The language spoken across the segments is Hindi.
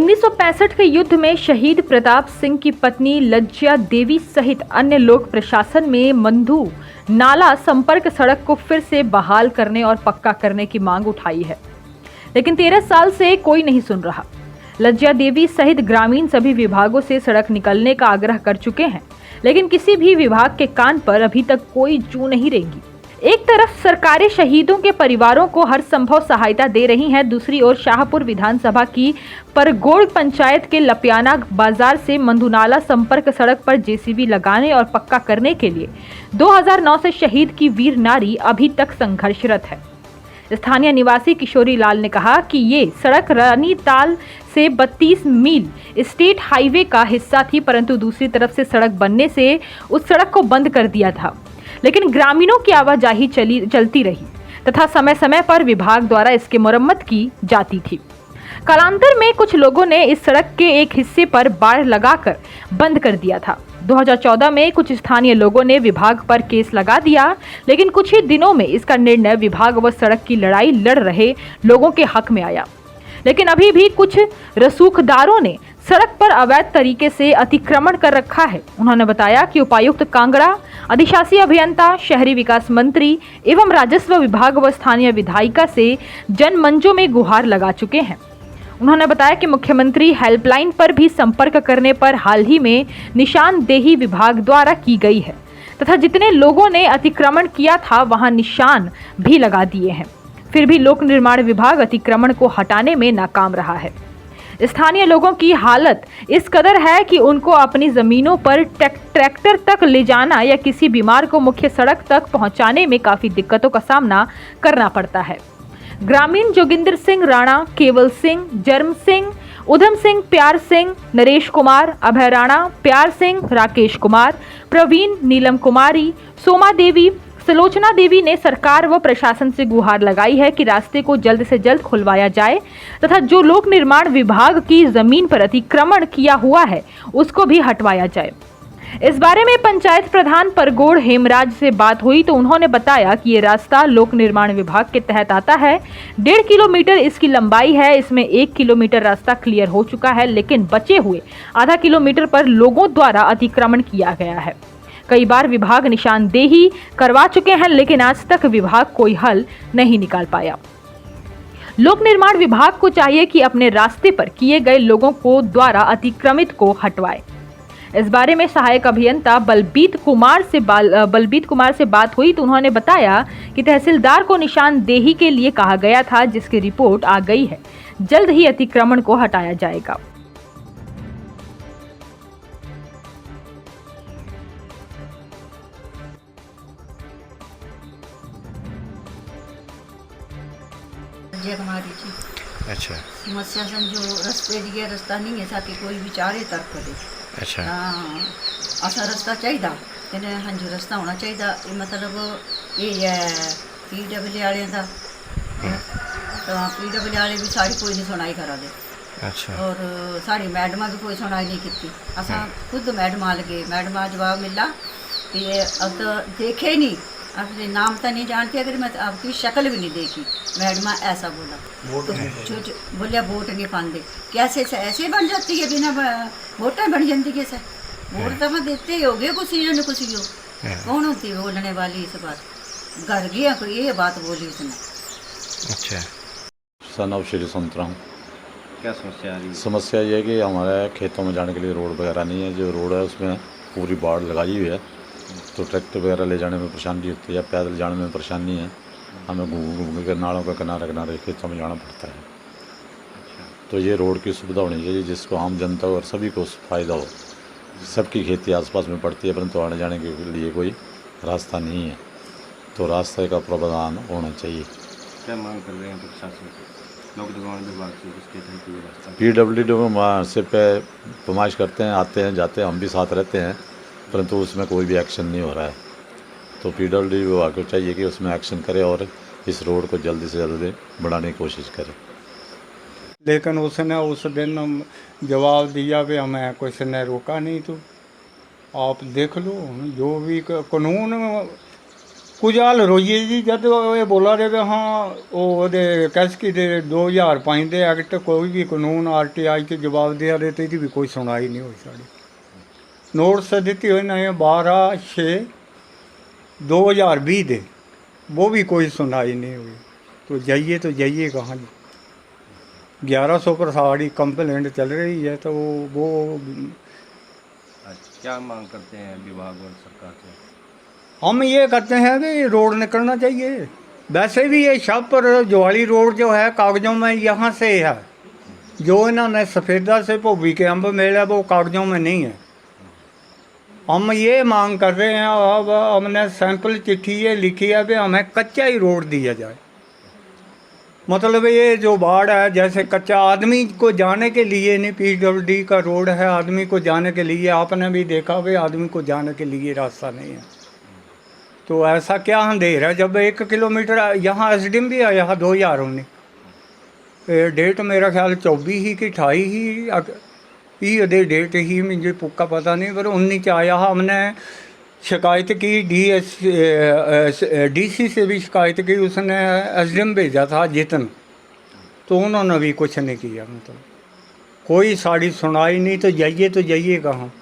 1965 के युद्ध में शहीद प्रताप सिंह की पत्नी लज्जा देवी सहित अन्य लोग प्रशासन में मंधु नाला संपर्क सड़क को फिर से बहाल करने और पक्का करने की मांग उठाई है, लेकिन 13 साल से कोई नहीं सुन रहा। लज्जा देवी सहित ग्रामीण सभी विभागों से सड़क निकलने का आग्रह कर चुके हैं, लेकिन किसी भी विभाग के कान पर अभी तक कोई जू नहीं रेंगी। एक तरफ सरकारें शहीदों के परिवारों को हर संभव सहायता दे रही हैं, दूसरी ओर शाहपुर विधानसभा की परगोड़ पंचायत के लपियाना बाजार से मंधुनाला संपर्क सड़क पर जेसीबी लगाने और पक्का करने के लिए 2009 से शहीद की वीर नारी अभी तक संघर्षरत है। स्थानीय निवासी किशोरी लाल ने कहा कि ये सड़क रानीताल से 32 मील स्टेट हाईवे का हिस्सा थी, परंतु दूसरी तरफ से सड़क बनने से उस सड़क को बंद कर दिया था, लेकिन ग्रामीणों की आवाजाही चलती रही तथा समय समय पर विभाग द्वारा इसकी मरम्मत की जाती थी। कालांतर में कुछ लोगों ने इस सड़क के एक हिस्से पर बाड़ लगाकर बंद कर दिया था। 2014 में कुछ स्थानीय लोगों ने विभाग पर केस लगा दिया, लेकिन कुछ ही दिनों में इसका निर्णय विभाग व सड़क की लड़ाई लड़ रहे लोगों के हक में आया। लेकिन अभी भी कुछ रसूखदारों ने सड़क पर अवैध तरीके से अतिक्रमण कर रखा है। उन्होंने बताया कि उपायुक्त कांगड़ा, अधिशासी अभियंता, शहरी विकास मंत्री एवं राजस्व विभाग व स्थानीय विधायिका से जनमंचों में गुहार लगा चुके हैं। उन्होंने बताया कि मुख्यमंत्री हेल्पलाइन पर भी संपर्क करने पर हाल ही में निशानदेही विभाग द्वारा की गई है तथा जितने लोगों ने अतिक्रमण किया था वहां निशान भी लगा दिए हैं, फिर भी लोक निर्माण विभाग अतिक्रमण को हटाने में नाकाम रहा है। स्थानीय लोगों की हालत इस कदर है कि उनको अपनी जमीनों पर ट्रैक्टर तक ले जाना या किसी बीमार को मुख्य सड़क तक पहुंचाने में काफी दिक्कतों का सामना करना पड़ता है। ग्रामीण जोगिंदर सिंह राणा, केवल सिंह, जर्म सिंह, उधम सिंह, प्यार सिंह, नरेश कुमार, अभय राणा, प्यार सिंह, राकेश कुमार, प्रवीण, नीलम कुमारी, सोमा देवी, सुलोचना देवी ने सरकार व प्रशासन से गुहार लगाई है कि रास्ते को जल्द से जल्द खुलवाया जाए तथा जो लोक निर्माण विभाग की जमीन पर अतिक्रमण किया हुआ है उसको भी हटवाया जाए। इस बारे में पंचायत प्रधान परगोड़ हेमराज से बात हुई तो उन्होंने बताया कि ये रास्ता लोक निर्माण विभाग के तहत आता है। 1.5 किलोमीटर इसकी लंबाई है, इसमें 1 किलोमीटर रास्ता क्लियर हो चुका है, लेकिन बचे हुए आधा किलोमीटर पर लोगों द्वारा अतिक्रमण किया गया है। कई बार विभाग निशानदेही करवा चुके हैं, लेकिन आज तक विभाग कोई हल नहीं निकाल पाया। लोक निर्माण विभाग को चाहिए कि अपने रास्ते पर किए गए लोगों को द्वारा अतिक्रमित को हटवाए। इस बारे में सहायक अभियंता बलबीत कुमार से बात हुई तो उन्होंने बताया कि तहसीलदार को निशानदेही के लिए कहा गया था, जिसकी रिपोर्ट आ गई है, जल्द ही अतिक्रमण को हटाया जाएगा। अच्छा, समस्या समझो रस्ते दिए रास्ता नहीं है साथी कोई विचारे तर्क दे। अच्छा, हाँ असा रास्ता चाहिए इन्हें हाँ जो रास्ता होना चाहिए। मतलब ये है PW वाले का, तो PW वाले भी साड़ी कोई नहीं सुनाई करा दे। अच्छा, और साड़ी मैडम भी कोई सुनाई नहीं की। असा खुद मैडम लगे, मैडम जवाब मिला कि ये अब तो देखे नहीं, अपने नाम तो नहीं जानती, अगर मैं आपकी शक्ल भी नहीं देखी। मैडम ऐसा बोला तो बोलिया वोट नहीं पाते। कैसे ऐसे बन जाती है, बिना वोटर बन जाती कैसे? वोट तो मैं देते ही हो गए, कुछ ही कुछ ही हो। कौन होती है बोलने वाली इस बात? घर गया कोई ये बात बोली उसने। अच्छा, सनव श्री संतराम। क्या समस्या आ रही है? समस्या ये है कि हमारे खेतों में जाने के लिए रोड वगैरह नहीं है। जो रोड है उसमें पूरी बाढ़ लगाई हुई है, तो ट्रैक्टर वगैरह ले जाने में परेशानी होती है या पैदल जाने में परेशानी है। हमें घूम कर नालों का किनारे खेतों में जाना पड़ता है। तो ये रोड की सुविधा होनी चाहिए जिसको आम जनता और सभी को फ़ायदा हो। सबकी खेती आसपास में पड़ती है, परंतु आने जाने के लिए कोई रास्ता नहीं है, तो रास्ते का प्रावधान होना चाहिए। क्या मांग कर रहे हैं प्रशासन से, लोक निर्माण विभाग से? किसके तहत ये रास्ता? PW से फरमाइश करते हैं, आते हैं जाते हैं, हम भी साथ रहते हैं, परंतु उसमें कोई भी एक्शन नहीं हो रहा है। तो PW विभाग को चाहिए कि उसमें एक्शन करे और इस रोड को जल्दी से जल्दी बढ़ाने की कोशिश करे। लेकिन उसने उस दिन जवाब दिया कि हमें किसी ने रोका नहीं। तो आप देख लो, जो भी कानून ਕੁਝ ਹਾਲ ਰੋਈਏ ਜੀ ਜਦ ਇਹ ਬੋਲਾ ਰਹੇ ਵੀ ਹਾਂ ਉਹਦੇ ਕੈਸਕੀ ਦੇ 2005 ਦੇ ਐਕਟ ਕੋਈ ਵੀ ਕਾਨੂੰਨ RTI 'ਚ ਜਵਾਬ ਦਿਆ ਦੇ ਤੇ ਇਹਦੀ ਵੀ ਕੋਈ ਸੁਣਾਈ ਨਹੀਂ ਹੋਈ ਸਾਡੀ। ਨੋਟਿਸ ਦਿੱਤੀ ਹੋਈ ਨੇ 12/6/2020 ਦੇ, वो भी कोई सुनाई नहीं हुई। तो जाइए कहाँ जी। 1100 पर साड़ी कंप्लेंट चल रही है तो वो क्या मांग करते हैं विभाग और सरकार से? हम ये करते हैं कि रोड निकलना चाहिए। वैसे भी ये शाहपुर जवाली रोड जो है कागज़ों में यहाँ से है, जो इन्होंने सफ़ेदा से भोबी के अम्ब मेला वो कागज़ों में नहीं है। हम ये मांग कर रहे हैं, अब हमने सैंपल चिट्ठी ये लिखी है कि हमें कच्चा ही रोड दिया जाए। मतलब ये जो बाढ़ है जैसे कच्चा आदमी को जाने के लिए नहीं, PWD का रोड है, आदमी को जाने के लिए आपने भी देखा भी आदमी को जाने के लिए रास्ता नहीं है। तो ऐसा क्या अंधेर है जब 1 किलोमीटर यहाँ SDM भी आया 2019 डेट मेरा ख्याल 24 ही की 28 ही ये डेट ही मुझे पुक्का पता नहीं, पर 19 आया। हमने शिकायत की DC से भी शिकायत की, उसने SDM भेजा था जितन, तो उन्होंने भी कुछ नहीं किया। मतलब कोई साड़ी सुनाई नहीं। तो जाइए कहाँ।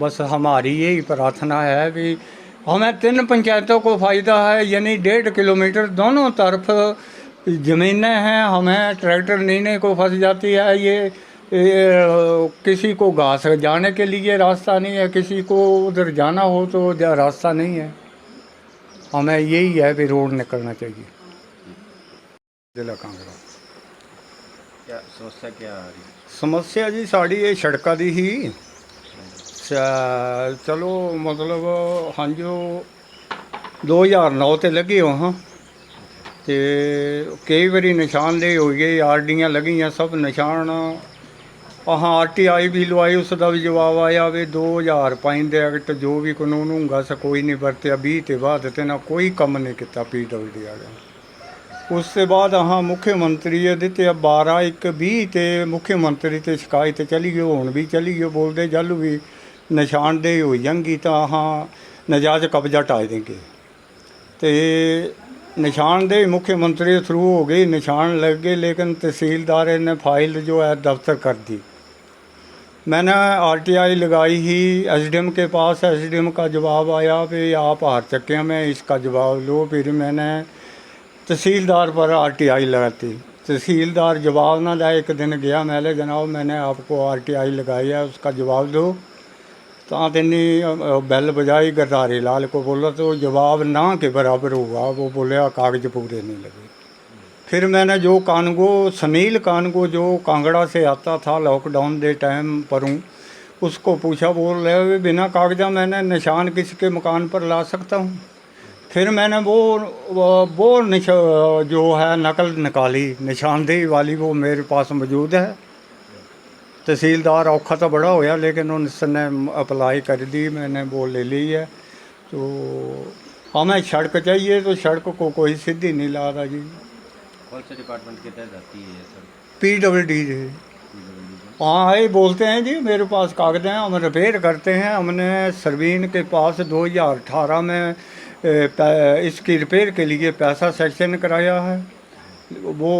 बस हमारी यही प्रार्थना है कि हमें 3 पंचायतों को फ़ायदा है, यानी 1.5 किलोमीटर दोनों तरफ ज़मीनें हैं। हमें ट्रैक्टर नीने को फंस जाती है, ये किसी को घास जाने के लिए रास्ता नहीं है, किसी को उधर जाना हो तो रास्ता नहीं है। हमें यही है कि रोड निकलना चाहिए। जिला कांगड़ा क्या समस्या क्या आ रही है? समस्या जी साड़ी ये सड़कों की ही चलो मतलब हाँ जो 2009 ते लगी हो हाँ तो कई बारी निशानदेही हो गई, RDयां लगियां सब निशान। हाँ RTI भी लवाई, उसका भी जवाब आया भी 2005 के एक्ट जो भी कानून होगा सा कोई नहीं बरतिया। 20 के बाद तो ना कोई कम नहीं किया PWD वाले। उसके बाद हाँ मुख्यमंत्री दिते 12/1/20 ते मुख्यमंत्री ते शिकायत चली गई, हुण भी चली गई। बोलते जल भी निशानदेही हो जाएगी तो हाँ नजायज़ कब्जा हटा देंगे। तो निशानदेही मुख्यमंत्री थ्रू हो गई, निशान लग गए, लेकिन तहसीलदार ने फाइल जो है दफ्तर कर दी। मैंने RTI लगाई ही SDM के पास, SDM का जवाब आया कि आप हार चुके हैं, मैं इसका जवाब लो। फिर मैंने तहसीलदार पर RTI लगाती, तहसीलदार जवाब ना दिया। एक दिन गया, मैंने जनाब मैंने आपको RTI लगाई है, उसका जवाब दो। तो तेनी बैल बजाई, गरदारी लाल को बोला तो जवाब ना के बराबर हुआ। वो बोले कागज़ पूरे नहीं लगे। फिर मैंने जो कानगो सुनील कानगो जो कांगड़ा से आता था लॉकडाउन के टाइम पर हूँ, उसको पूछा, बोल रहे बिना कागजा मैंने निशान किसी के मकान पर ला सकता हूँ। फिर मैंने वो जो है नकल निकाली निशानदेही वाली, वो मेरे पास मौजूद है। तहसीलदार औखा तो बड़ा होया, लेकिन उसने अप्लाई कर दी, मैंने वो ले ली है। तो हमें सड़क चाहिए, तो सड़क को कोई सीधी नहीं ला रहा जी। कौन से डिपार्टमेंट के तहत आती है सर? PWD जी। हाँ ये बोलते हैं जी मेरे पास कागज़ हैं, हम रिपेयर करते हैं। हमने सरवीन के पास 2018 में इसकी रिपेयर के लिए पैसा सेक्शन कराया है। वो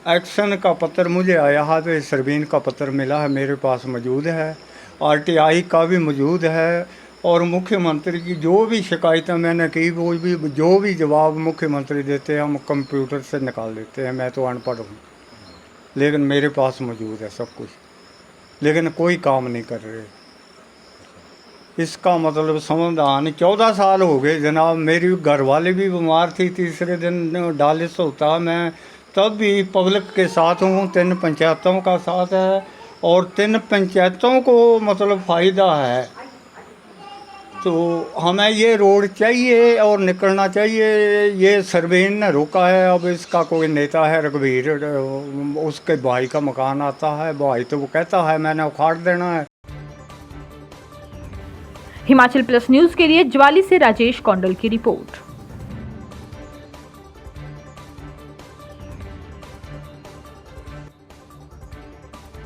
एक्शन का पत्र मुझे आया है, तो सरवीन का पत्र मिला है, मेरे पास मौजूद है। RTI का भी मौजूद है। और मुख्यमंत्री की जो भी शिकायतें मैंने की, वो भी जो भी जवाब मुख्यमंत्री देते हैं हम कंप्यूटर से निकाल देते हैं। मैं तो अनपढ़ हूँ, लेकिन मेरे पास मौजूद है सब कुछ, लेकिन कोई काम नहीं कर रहे। इसका मतलब समाधान 14 साल हो गए जनाब। मेरी घरवाली भी बीमार थी, तीसरे दिन डायलिसिस होता, मैं तब भी पब्लिक के साथ हूँ। 3 पंचायतों का साथ है और 3 पंचायतों को मतलब फ़ायदा है। तो हमें ये रोड चाहिए और निकलना चाहिए। ये सरवीन ने रोका है। अब इसका कोई नेता है रघुवीर, उसके भाई का मकान आता है, भाई तो वो कहता है मैंने उखाड़ देना है। हिमाचल प्लस न्यूज के लिए ज्वाली से राजेश कौंडल की रिपोर्ट।